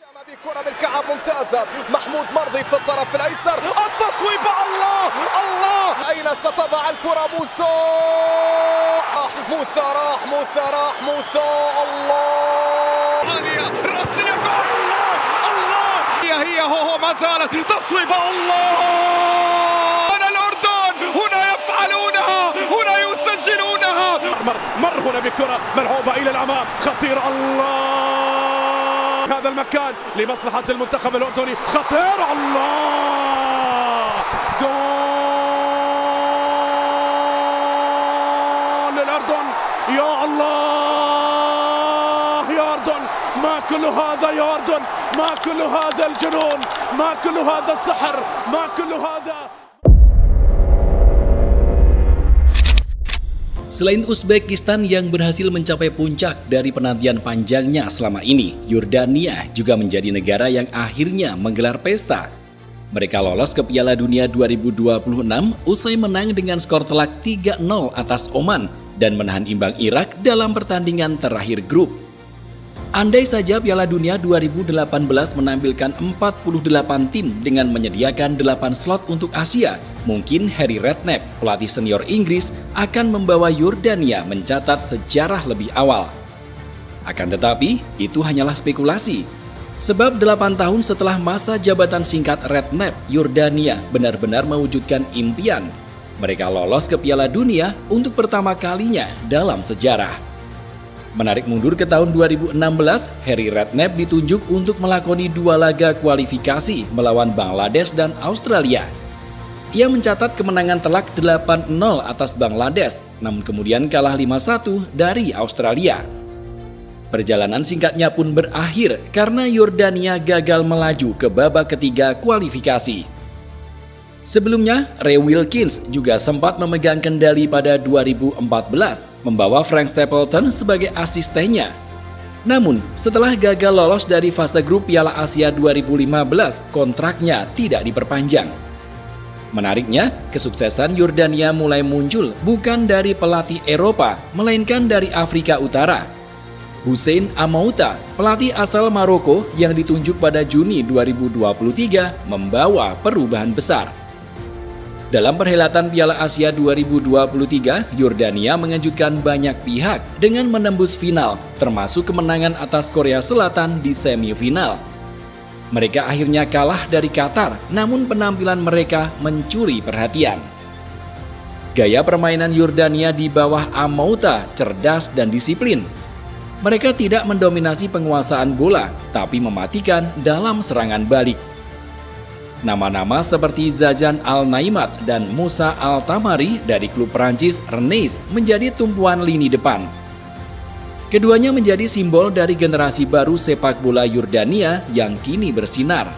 بكرة بالكعب ممتازة. محمود مرضي في الطرف الأيسر، التصويبة، الله الله، أين ستضع الكرة؟ موسى راح، موسى الله، عالية رأس اليمين، الله هي هو ما زالت تصويبة، الله الأردن هنا يفعلونها، هنا يسجلونها. مر هنا بكرة ملعوبة إلى الأمام، خطيرة، الله هذا المكان لمصلحة المنتخب الأردني، خطير، الله، جول للأردن، يا الله يا أردن، ما كل هذا يا أردن، ما كل هذا الجنون، ما كل هذا السحر، ما كل هذا. Selain Uzbekistan yang berhasil mencapai puncak dari penantian panjangnya selama ini, Yordania juga menjadi negara yang akhirnya menggelar pesta. Mereka lolos ke Piala Dunia 2026 usai menang dengan skor telak 3-0 atas Oman dan menahan imbang Irak dalam pertandingan terakhir grup. Andai saja Piala Dunia 2018 menampilkan 48 tim dengan menyediakan 8 slot untuk Asia, mungkin Harry Redknapp, pelatih senior Inggris, akan membawa Yordania mencatat sejarah lebih awal. Akan tetapi, itu hanyalah spekulasi. Sebab 8 tahun setelah masa jabatan singkat Redknapp, Yordania benar-benar mewujudkan impian. Mereka lolos ke Piala Dunia untuk pertama kalinya dalam sejarah. Menarik mundur ke tahun 2016, Harry Redknapp ditunjuk untuk melakoni 2 laga kualifikasi melawan Bangladesh dan Australia. Ia mencatat kemenangan telak 8-0 atas Bangladesh, namun kemudian kalah 5-1 dari Australia. Perjalanan singkatnya pun berakhir karena Yordania gagal melaju ke babak ketiga kualifikasi. Sebelumnya, Ray Wilkins juga sempat memegang kendali pada 2014, membawa Frank Stapleton sebagai asistennya. Namun, setelah gagal lolos dari fase grup Piala Asia 2015, kontraknya tidak diperpanjang. Menariknya, kesuksesan Yordania mulai muncul bukan dari pelatih Eropa, melainkan dari Afrika Utara. Hussein Amouta, pelatih asal Maroko yang ditunjuk pada Juni 2023, membawa perubahan besar. Dalam perhelatan Piala Asia 2023, Yordania mengejutkan banyak pihak dengan menembus final, termasuk kemenangan atas Korea Selatan di semifinal. Mereka akhirnya kalah dari Qatar, namun penampilan mereka mencuri perhatian. Gaya permainan Yordania di bawah Amouta cerdas dan disiplin. Mereka tidak mendominasi penguasaan bola, tapi mematikan dalam serangan balik. Nama-nama seperti Zazan Al-Naimat dan Moussa Al-Tamari dari klub Prancis Rennes menjadi tumpuan lini depan. Keduanya menjadi simbol dari generasi baru sepak bola Yordania yang kini bersinar.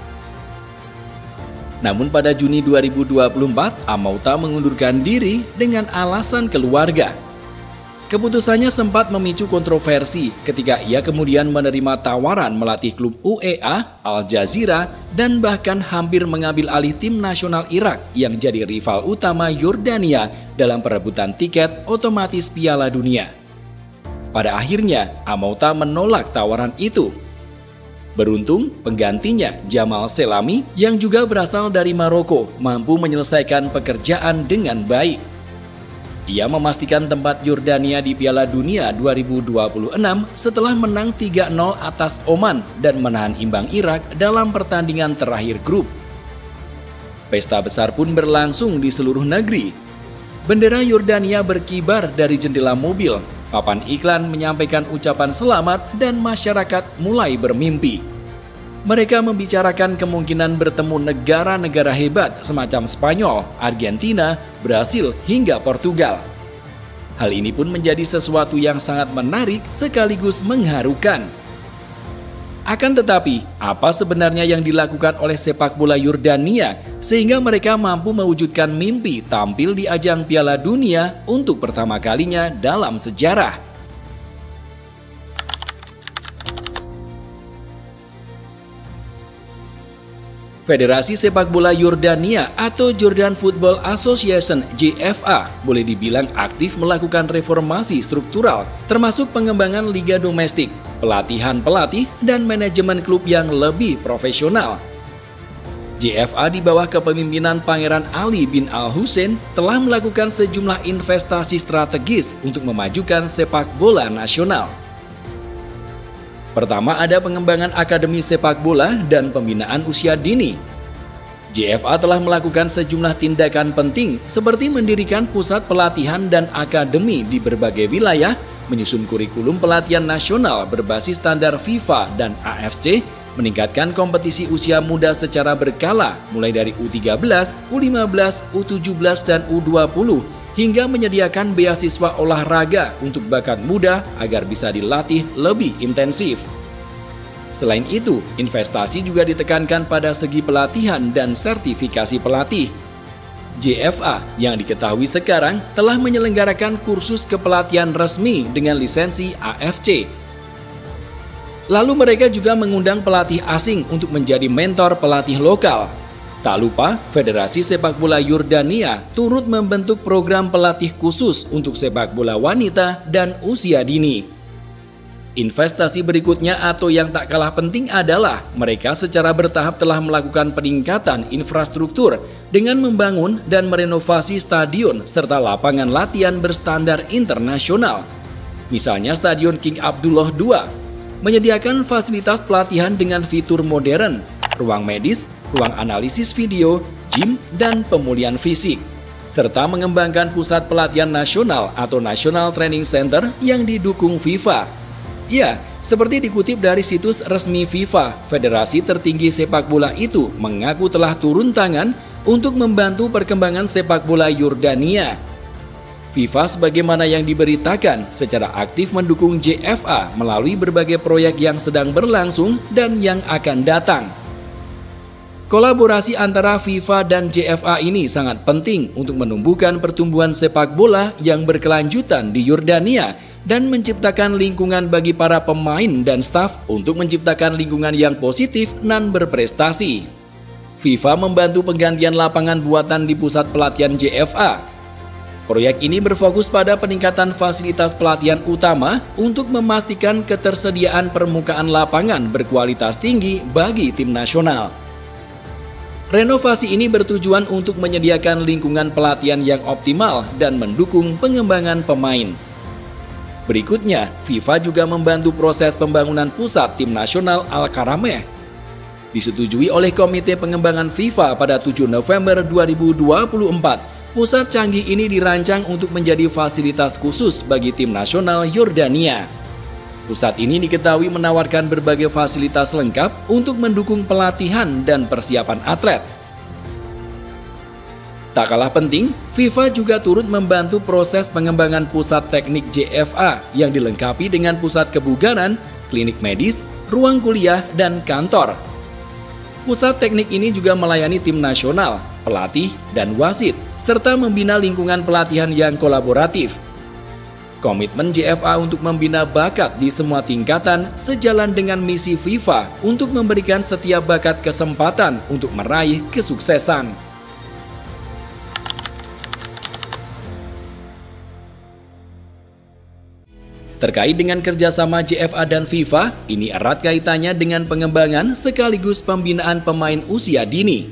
Namun pada Juni 2024, Amouta mengundurkan diri dengan alasan keluarga. Keputusannya sempat memicu kontroversi ketika ia kemudian menerima tawaran melatih klub UEA, Al Jazeera, dan bahkan hampir mengambil alih tim nasional Irak yang jadi rival utama Yordania dalam perebutan tiket otomatis Piala Dunia. Pada akhirnya, Amouta menolak tawaran itu. Beruntung, penggantinya Jamal Selami yang juga berasal dari Maroko mampu menyelesaikan pekerjaan dengan baik. Ia memastikan tempat Yordania di Piala Dunia 2026 setelah menang 3-0 atas Oman dan menahan imbang Irak dalam pertandingan terakhir grup. Pesta besar pun berlangsung di seluruh negeri. Bendera Yordania berkibar dari jendela mobil, papan iklan menyampaikan ucapan selamat dan masyarakat mulai bermimpi. Mereka membicarakan kemungkinan bertemu negara-negara hebat semacam Spanyol, Argentina, Brasil, hingga Portugal. Hal ini pun menjadi sesuatu yang sangat menarik sekaligus mengharukan. Akan tetapi, apa sebenarnya yang dilakukan oleh sepak bola Yordania sehingga mereka mampu mewujudkan mimpi tampil di ajang Piala Dunia untuk pertama kalinya dalam sejarah? Federasi Sepak Bola Yordania atau Jordan Football Association JFA boleh dibilang aktif melakukan reformasi struktural termasuk pengembangan liga domestik. pelatihan pelatih, dan manajemen klub yang lebih profesional. JFA di bawah kepemimpinan Pangeran Ali bin Al-Husain telah melakukan sejumlah investasi strategis untuk memajukan sepak bola nasional. Pertama, ada pengembangan akademi sepak bola dan pembinaan usia dini. JFA telah melakukan sejumlah tindakan penting seperti mendirikan pusat pelatihan dan akademi di berbagai wilayah, menyusun kurikulum pelatihan nasional berbasis standar FIFA dan AFC, meningkatkan kompetisi usia muda secara berkala mulai dari U13, U15, U17, dan U20 hingga menyediakan beasiswa olahraga untuk bakat muda agar bisa dilatih lebih intensif. Selain itu, investasi juga ditekankan pada segi pelatihan dan sertifikasi pelatih. JFA yang diketahui sekarang telah menyelenggarakan kursus kepelatihan resmi dengan lisensi AFC. Lalu mereka juga mengundang pelatih asing untuk menjadi mentor pelatih lokal. Tak lupa, Federasi Sepak Bola Yordania turut membentuk program pelatih khusus untuk sepak bola wanita dan usia dini. Investasi berikutnya atau yang tak kalah penting adalah mereka secara bertahap telah melakukan peningkatan infrastruktur dengan membangun dan merenovasi stadion serta lapangan latihan berstandar internasional. Misalnya Stadion King Abdullah II menyediakan fasilitas pelatihan dengan fitur modern, ruang medis, ruang analisis video, gym, dan pemulihan fisik, serta mengembangkan pusat pelatihan nasional atau National Training Center yang didukung FIFA. Ya, seperti dikutip dari situs resmi FIFA, federasi tertinggi sepak bola itu mengaku telah turun tangan untuk membantu perkembangan sepak bola Yordania. FIFA sebagaimana yang diberitakan secara aktif mendukung JFA melalui berbagai proyek yang sedang berlangsung dan yang akan datang. Kolaborasi antara FIFA dan JFA ini sangat penting untuk menumbuhkan pertumbuhan sepak bola yang berkelanjutan di Yordania dan menciptakan lingkungan bagi para pemain dan staf untuk menciptakan lingkungan yang positif dan berprestasi. FIFA membantu penggantian lapangan buatan di pusat pelatihan JFA. Proyek ini berfokus pada peningkatan fasilitas pelatihan utama untuk memastikan ketersediaan permukaan lapangan berkualitas tinggi bagi tim nasional. Renovasi ini bertujuan untuk menyediakan lingkungan pelatihan yang optimal dan mendukung pengembangan pemain. Berikutnya, FIFA juga membantu proses pembangunan pusat tim nasional Al-Karameh. Disetujui oleh Komite Pengembangan FIFA pada 7 November 2024. Pusat canggih ini dirancang untuk menjadi fasilitas khusus bagi tim nasional Yordania. Pusat ini diketahui menawarkan berbagai fasilitas lengkap untuk mendukung pelatihan dan persiapan atlet. Tak kalah penting, FIFA juga turut membantu proses pengembangan pusat teknik JFA yang dilengkapi dengan pusat kebugaran, klinik medis, ruang kuliah, dan kantor. Pusat teknik ini juga melayani tim nasional, pelatih, dan wasit, serta membina lingkungan pelatihan yang kolaboratif. Komitmen JFA untuk membina bakat di semua tingkatan sejalan dengan misi FIFA untuk memberikan setiap bakat kesempatan untuk meraih kesuksesan. Terkait dengan kerjasama JFA dan FIFA, ini erat kaitannya dengan pengembangan sekaligus pembinaan pemain usia dini.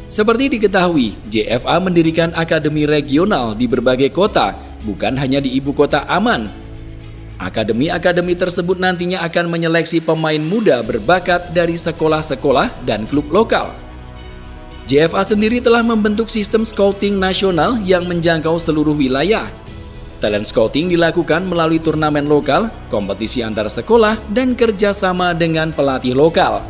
Seperti diketahui, JFA mendirikan akademi regional di berbagai kota, bukan hanya di ibu kota Amman. Akademi-akademi tersebut nantinya akan menyeleksi pemain muda berbakat dari sekolah-sekolah dan klub lokal. JFA sendiri telah membentuk sistem scouting nasional yang menjangkau seluruh wilayah. Talent scouting dilakukan melalui turnamen lokal, kompetisi antar sekolah, dan kerjasama dengan pelatih lokal.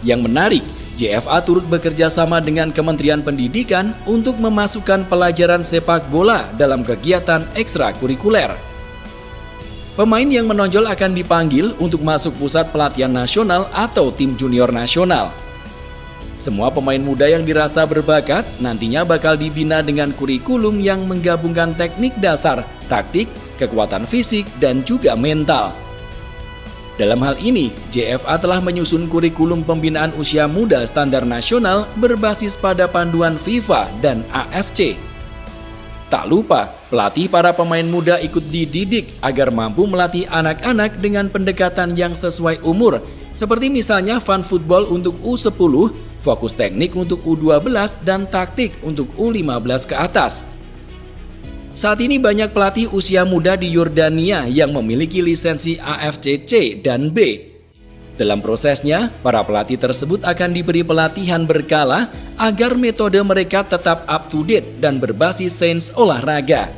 Yang menarik, JFA turut bekerja sama dengan Kementerian Pendidikan untuk memasukkan pelajaran sepak bola dalam kegiatan ekstrakurikuler. Pemain yang menonjol akan dipanggil untuk masuk pusat pelatihan nasional atau tim junior nasional. Semua pemain muda yang dirasa berbakat nantinya bakal dibina dengan kurikulum yang menggabungkan teknik dasar, taktik, kekuatan fisik, dan juga mental. Dalam hal ini, JFA telah menyusun kurikulum pembinaan usia muda standar nasional berbasis pada panduan FIFA dan AFC. Tak lupa, pelatih para pemain muda ikut dididik agar mampu melatih anak-anak dengan pendekatan yang sesuai umur, seperti misalnya fun football untuk U10, fokus teknik untuk U12, dan taktik untuk U15 ke atas. Saat ini banyak pelatih usia muda di Yordania yang memiliki lisensi AFCC dan B. Dalam prosesnya, para pelatih tersebut akan diberi pelatihan berkala agar metode mereka tetap up-to-date dan berbasis sains olahraga.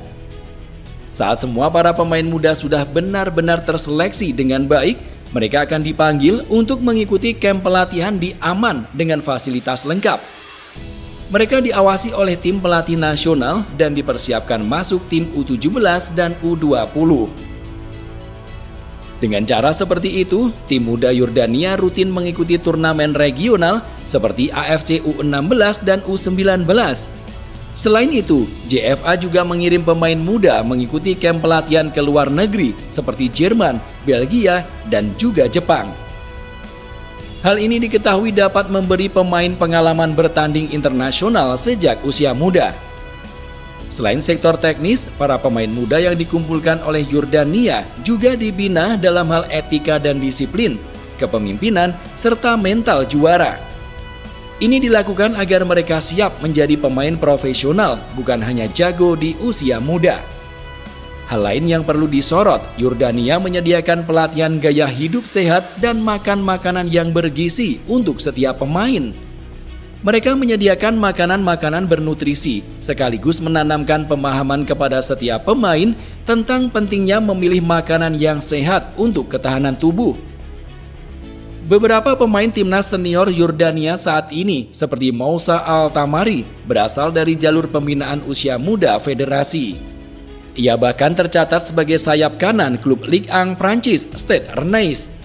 Saat semua para pemain muda sudah benar-benar terseleksi dengan baik, mereka akan dipanggil untuk mengikuti camp pelatihan di Amman dengan fasilitas lengkap. Mereka diawasi oleh tim pelatih nasional dan dipersiapkan masuk tim U17 dan U20. Dengan cara seperti itu, tim muda Yordania rutin mengikuti turnamen regional seperti AFC U16 dan U19. Selain itu, JFA juga mengirim pemain muda mengikuti kamp pelatihan ke luar negeri seperti Jerman, Belgia, dan juga Jepang. Hal ini diketahui dapat memberi pemain pengalaman bertanding internasional sejak usia muda. Selain sektor teknis, para pemain muda yang dikumpulkan oleh Yordania juga dibina dalam hal etika dan disiplin, kepemimpinan, serta mental juara. Ini dilakukan agar mereka siap menjadi pemain profesional, bukan hanya jago di usia muda. Hal lain yang perlu disorot, Yordania menyediakan pelatihan gaya hidup sehat dan makan makanan yang bergizi untuk setiap pemain. Mereka menyediakan makanan-makanan bernutrisi, sekaligus menanamkan pemahaman kepada setiap pemain tentang pentingnya memilih makanan yang sehat untuk ketahanan tubuh. Beberapa pemain timnas senior Yordania saat ini, seperti Moussa Al-Tamari, berasal dari jalur pembinaan usia muda federasi. Ia bahkan tercatat sebagai sayap kanan klub Ligue 1 Prancis, Stade Rennais.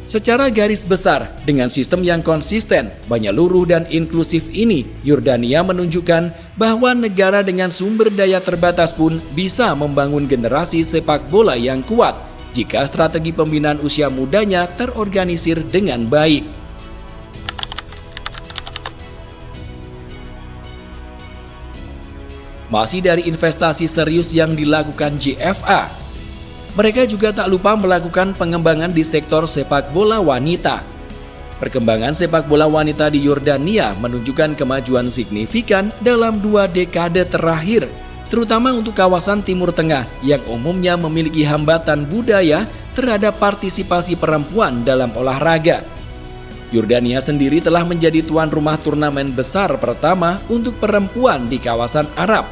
Secara garis besar, dengan sistem yang konsisten, menyeluruh dan inklusif ini, Yordania menunjukkan bahwa negara dengan sumber daya terbatas pun bisa membangun generasi sepak bola yang kuat jika strategi pembinaan usia mudanya terorganisir dengan baik. Masih dari investasi serius yang dilakukan JFA, mereka juga tak lupa melakukan pengembangan di sektor sepak bola wanita. Perkembangan sepak bola wanita di Yordania menunjukkan kemajuan signifikan dalam 2 dekade terakhir, terutama untuk kawasan Timur Tengah yang umumnya memiliki hambatan budaya terhadap partisipasi perempuan dalam olahraga. Yordania sendiri telah menjadi tuan rumah turnamen besar pertama untuk perempuan di kawasan Arab.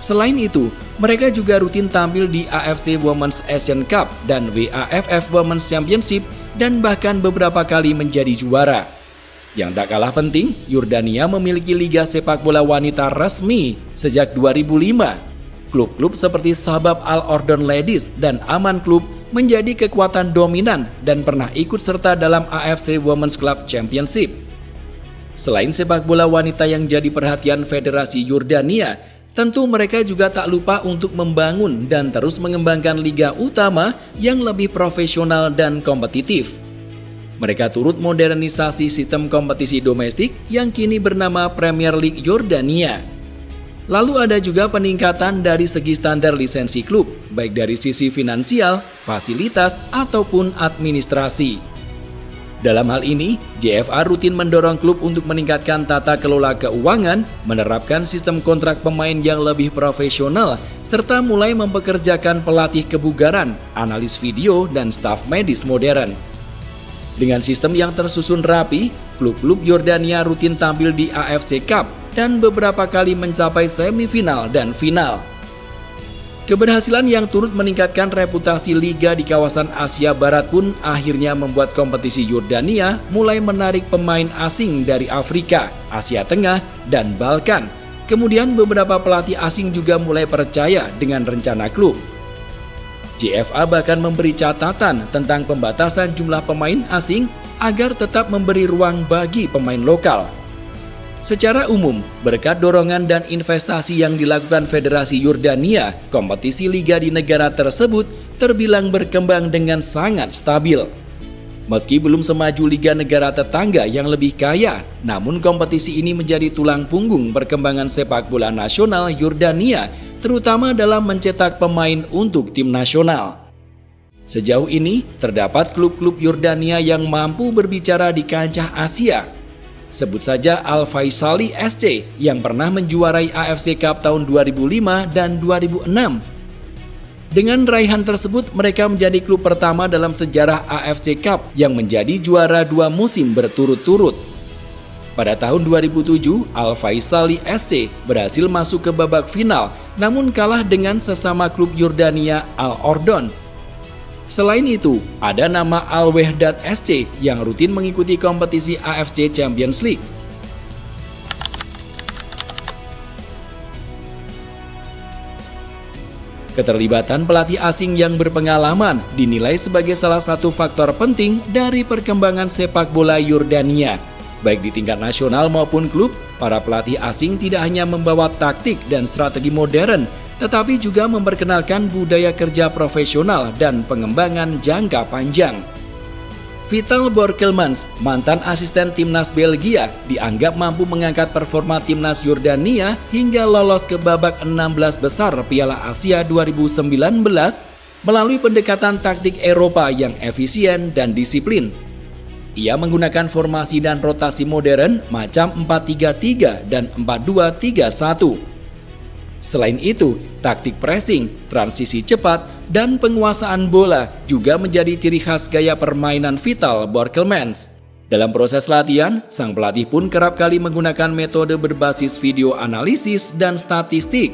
Selain itu, mereka juga rutin tampil di AFC Women's Asian Cup dan WAFF Women's Championship dan bahkan beberapa kali menjadi juara. Yang tak kalah penting, Yordania memiliki liga sepak bola wanita resmi sejak 2005. Klub-klub seperti Shabab Al-Ordon Ladies dan Amman Club menjadi kekuatan dominan dan pernah ikut serta dalam AFC Women's Club Championship. Selain sepak bola wanita yang jadi perhatian Federasi Yordania, tentu mereka juga tak lupa untuk membangun dan terus mengembangkan liga utama yang lebih profesional dan kompetitif. Mereka turut modernisasi sistem kompetisi domestik yang kini bernama Premier League Yordania. Lalu ada juga peningkatan dari segi standar lisensi klub, baik dari sisi finansial, fasilitas, ataupun administrasi. Dalam hal ini, JFA rutin mendorong klub untuk meningkatkan tata kelola keuangan, menerapkan sistem kontrak pemain yang lebih profesional, serta mulai mempekerjakan pelatih kebugaran, analis video, dan staf medis modern. Dengan sistem yang tersusun rapi, klub-klub Yordania rutin tampil di AFC Cup dan beberapa kali mencapai semifinal dan final. Keberhasilan yang turut meningkatkan reputasi liga di kawasan Asia Barat pun akhirnya membuat kompetisi Yordania mulai menarik pemain asing dari Afrika, Asia Tengah, dan Balkan. Kemudian beberapa pelatih asing juga mulai percaya dengan rencana klub. JFA bahkan memberi catatan tentang pembatasan jumlah pemain asing agar tetap memberi ruang bagi pemain lokal. Secara umum, berkat dorongan dan investasi yang dilakukan Federasi Yordania, kompetisi liga di negara tersebut terbilang berkembang dengan sangat stabil. Meski belum semaju liga negara tetangga yang lebih kaya, namun kompetisi ini menjadi tulang punggung perkembangan sepak bola nasional Yordania, terutama dalam mencetak pemain untuk tim nasional. Sejauh ini, terdapat klub-klub Yordania yang mampu berbicara di kancah Asia. Sebut saja Al Faisali SC yang pernah menjuarai AFC Cup tahun 2005 dan 2006. Dengan raihan tersebut, mereka menjadi klub pertama dalam sejarah AFC Cup yang menjadi juara 2 musim berturut-turut. Pada tahun 2007, Al Faisali SC berhasil masuk ke babak final, namun kalah dengan sesama klub Yordania Al Ordon. Selain itu, ada nama Al Wehdat SC yang rutin mengikuti kompetisi AFC Champions League. Keterlibatan pelatih asing yang berpengalaman dinilai sebagai salah satu faktor penting dari perkembangan sepak bola Yordania. Baik di tingkat nasional maupun klub, para pelatih asing tidak hanya membawa taktik dan strategi modern, tetapi juga memperkenalkan budaya kerja profesional dan pengembangan jangka panjang. Vital Borkelmans, mantan asisten timnas Belgia, dianggap mampu mengangkat performa timnas Yordania hingga lolos ke babak 16 besar Piala Asia 2019 melalui pendekatan taktik Eropa yang efisien dan disiplin. Ia menggunakan formasi dan rotasi modern macam 4-3-3 dan 4-2-3-1. Selain itu, taktik pressing, transisi cepat, dan penguasaan bola juga menjadi ciri khas gaya permainan Vital Borkelmans. Dalam proses latihan, sang pelatih pun kerap kali menggunakan metode berbasis video analisis dan statistik.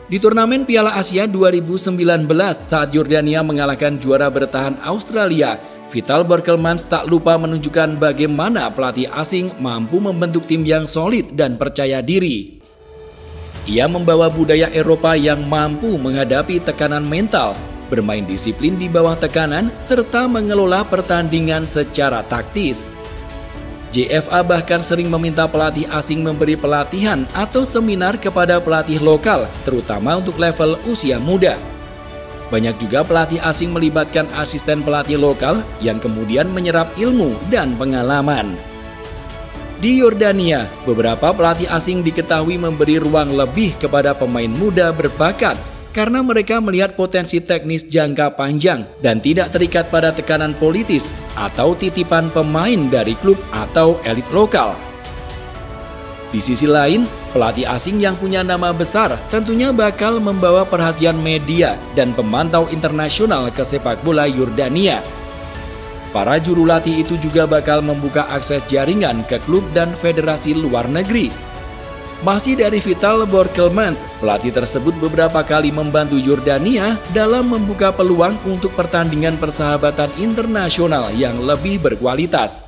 Di turnamen Piala Asia 2019 saat Yordania mengalahkan juara bertahan Australia, Vital Borkelmans tak lupa menunjukkan bagaimana pelatih asing mampu membentuk tim yang solid dan percaya diri. Ia membawa budaya Eropa yang mampu menghadapi tekanan mental, bermain disiplin di bawah tekanan, serta mengelola pertandingan secara taktis. JFA bahkan sering meminta pelatih asing memberi pelatihan atau seminar kepada pelatih lokal, terutama untuk level usia muda. Banyak juga pelatih asing melibatkan asisten pelatih lokal yang kemudian menyerap ilmu dan pengalaman. Di Yordania, beberapa pelatih asing diketahui memberi ruang lebih kepada pemain muda berbakat karena mereka melihat potensi teknis jangka panjang dan tidak terikat pada tekanan politis atau titipan pemain dari klub atau elit lokal. Di sisi lain, pelatih asing yang punya nama besar tentunya bakal membawa perhatian media dan pemantau internasional ke sepak bola Yordania. Para juru latih itu juga bakal membuka akses jaringan ke klub dan federasi luar negeri. Masih dari Vital Borkelmans, pelatih tersebut beberapa kali membantu Yordania dalam membuka peluang untuk pertandingan persahabatan internasional yang lebih berkualitas.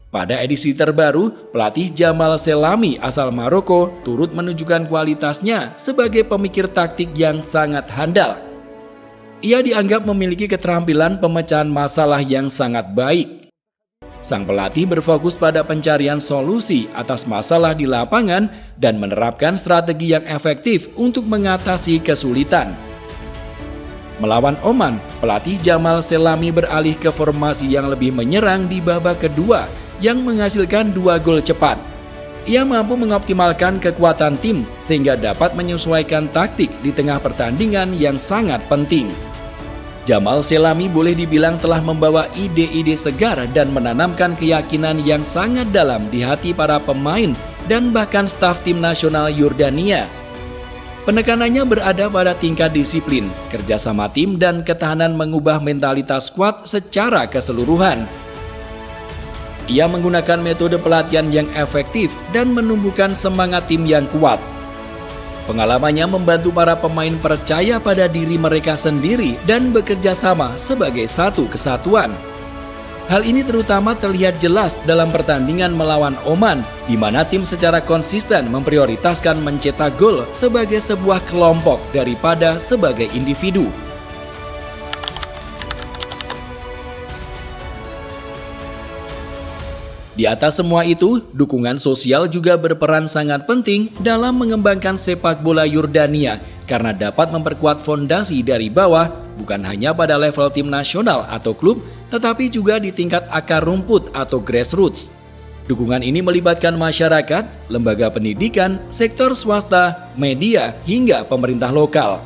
Pada edisi terbaru, pelatih Jamal Selami asal Maroko turut menunjukkan kualitasnya sebagai pemikir taktik yang sangat handal. Ia dianggap memiliki keterampilan pemecahan masalah yang sangat baik. Sang pelatih berfokus pada pencarian solusi atas masalah di lapangan dan menerapkan strategi yang efektif untuk mengatasi kesulitan. Melawan Oman, pelatih Jamal Selami beralih ke formasi yang lebih menyerang di babak kedua yang menghasilkan 2 gol cepat. Ia mampu mengoptimalkan kekuatan tim sehingga dapat menyesuaikan taktik di tengah pertandingan yang sangat penting. Jamal Selami boleh dibilang telah membawa ide-ide segar dan menanamkan keyakinan yang sangat dalam di hati para pemain dan bahkan staf tim nasional Yordania. Penekanannya berada pada tingkat disiplin, kerjasama tim, dan ketahanan mengubah mentalitas skuad secara keseluruhan. Ia menggunakan metode pelatihan yang efektif dan menumbuhkan semangat tim yang kuat. Pengalamannya membantu para pemain percaya pada diri mereka sendiri dan bekerja sama sebagai satu kesatuan. Hal ini terutama terlihat jelas dalam pertandingan melawan Oman, di mana tim secara konsisten memprioritaskan mencetak gol sebagai sebuah kelompok daripada sebagai individu. Di atas semua itu, dukungan sosial juga berperan sangat penting dalam mengembangkan sepak bola Yordania karena dapat memperkuat fondasi dari bawah bukan hanya pada level tim nasional atau klub, tetapi juga di tingkat akar rumput atau grassroots. Dukungan ini melibatkan masyarakat, lembaga pendidikan, sektor swasta, media, hingga pemerintah lokal.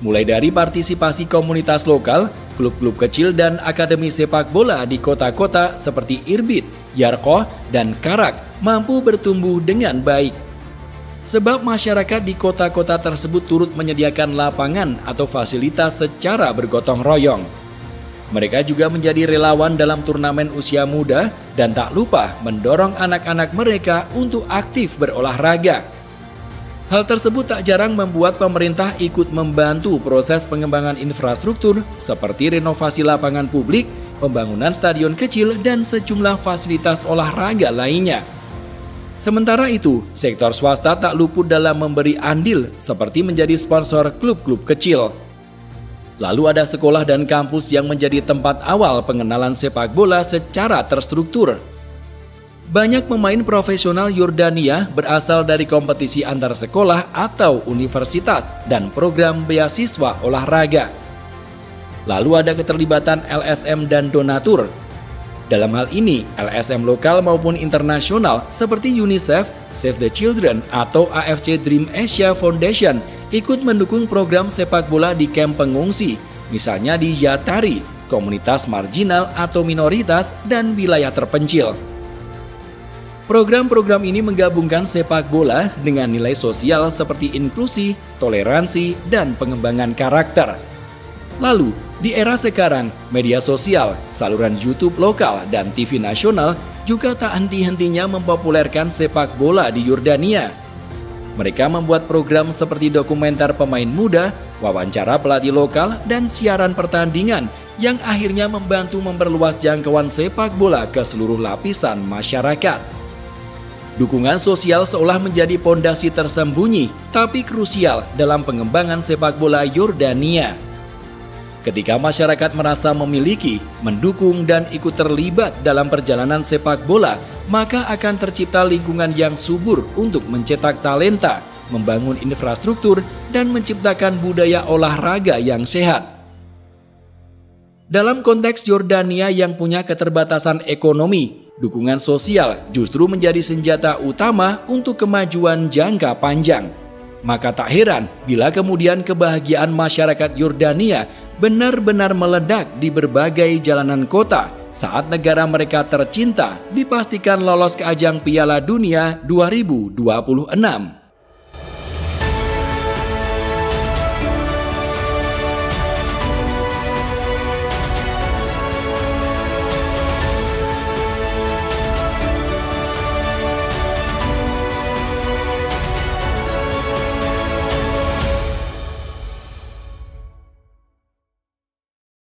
Mulai dari partisipasi komunitas lokal, klub-klub kecil dan akademi sepak bola di kota-kota seperti Irbit, Yarqoh, dan Karak mampu bertumbuh dengan baik. Sebab masyarakat di kota-kota tersebut turut menyediakan lapangan atau fasilitas secara bergotong royong. Mereka juga menjadi relawan dalam turnamen usia muda dan tak lupa mendorong anak-anak mereka untuk aktif berolahraga. Hal tersebut tak jarang membuat pemerintah ikut membantu proses pengembangan infrastruktur seperti renovasi lapangan publik, pembangunan stadion kecil, dan sejumlah fasilitas olahraga lainnya. Sementara itu, sektor swasta tak luput dalam memberi andil seperti menjadi sponsor klub-klub kecil. Lalu ada sekolah dan kampus yang menjadi tempat awal pengenalan sepak bola secara terstruktur. Banyak pemain profesional Yordania berasal dari kompetisi antar sekolah atau universitas dan program beasiswa olahraga. Lalu ada keterlibatan LSM dan donatur. Dalam hal ini, LSM lokal maupun internasional seperti UNICEF, Save the Children, atau AFC Dream Asia Foundation ikut mendukung program sepak bola di kamp pengungsi, misalnya di Yatari, komunitas marginal atau minoritas, dan wilayah terpencil. Program-program ini menggabungkan sepak bola dengan nilai sosial seperti inklusi, toleransi, dan pengembangan karakter. Lalu, di era sekarang, media sosial, saluran YouTube lokal, dan TV nasional juga tak henti-hentinya mempopulerkan sepak bola di Yordania. Mereka membuat program seperti dokumenter pemain muda, wawancara pelatih lokal, dan siaran pertandingan yang akhirnya membantu memperluas jangkauan sepak bola ke seluruh lapisan masyarakat. Dukungan sosial seolah menjadi pondasi tersembunyi, tapi krusial dalam pengembangan sepak bola Yordania. Ketika masyarakat merasa memiliki, mendukung, dan ikut terlibat dalam perjalanan sepak bola, maka akan tercipta lingkungan yang subur untuk mencetak talenta, membangun infrastruktur, dan menciptakan budaya olahraga yang sehat. Dalam konteks Yordania yang punya keterbatasan ekonomi, dukungan sosial justru menjadi senjata utama untuk kemajuan jangka panjang. Maka tak heran bila kemudian kebahagiaan masyarakat Yordania benar-benar meledak di berbagai jalanan kota saat negara mereka tercinta dipastikan lolos ke ajang Piala Dunia 2026.